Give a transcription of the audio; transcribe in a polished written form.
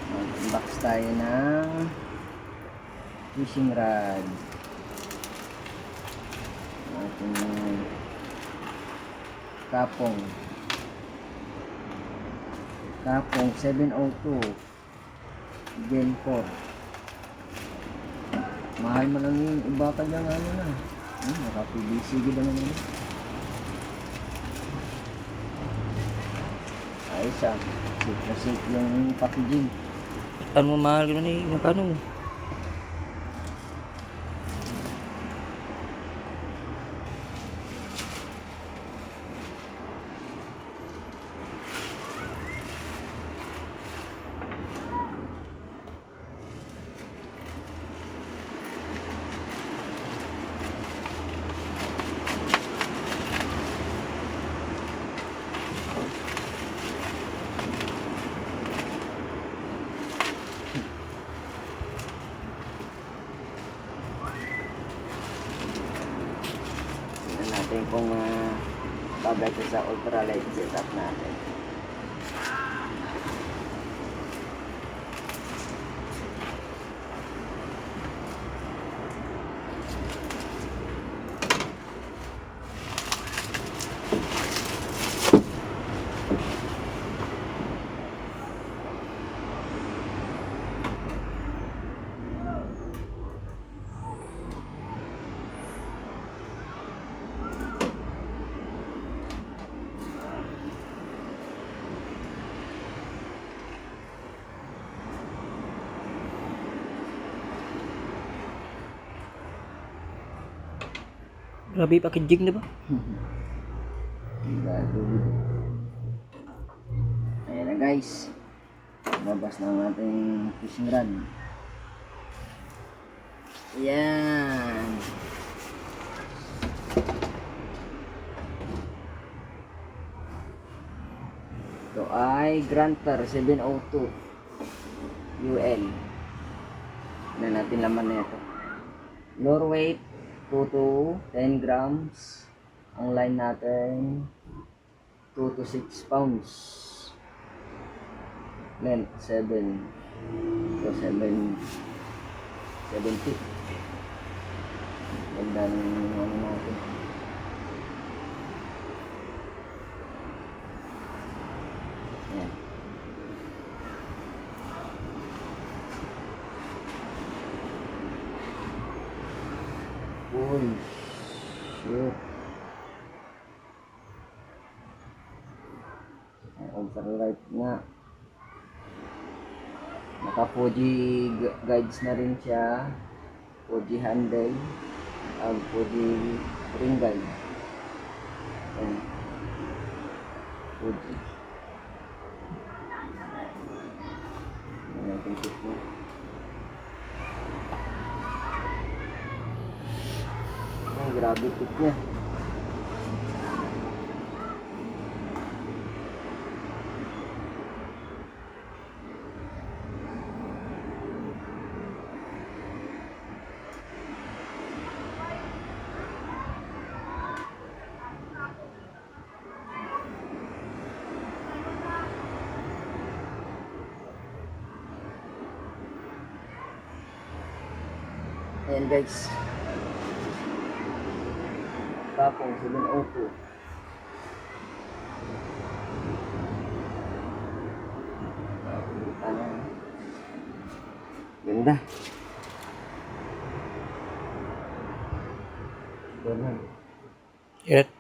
Mag-unbox tayo ng fishing rod. Ating kapong 702 Gen 4. Mahal man lang yung iba ka dyan, ano na. Naka-PVC gila naman yun. Ayos ah. Safe na safe yung packaging. Ano mo mahal ko na eh, magkano? Tingnan natin kung bagay ito sa ultralight setup natin. Grabe packaging na ba? Ayan na guys, babas na ang ating fishing rod. Ayan. Ito ay Granter 702 UL. Na natin laman na ito. Lure weight 2 to 10 grams. Ang line natin 2 to 6 pounds. Length 7 to 70. Ganda ng ano natin. Ayan. Uy, shit. Ultralight nga. Naka Fuji guides na rin siya. Fuji handle. Fuji ring guide. Ayan. Fuji. Ayan natin tip mo. Ay, grabe tip niya. Ayan guys. Kapong 702. Ganda. Ganda. Yan.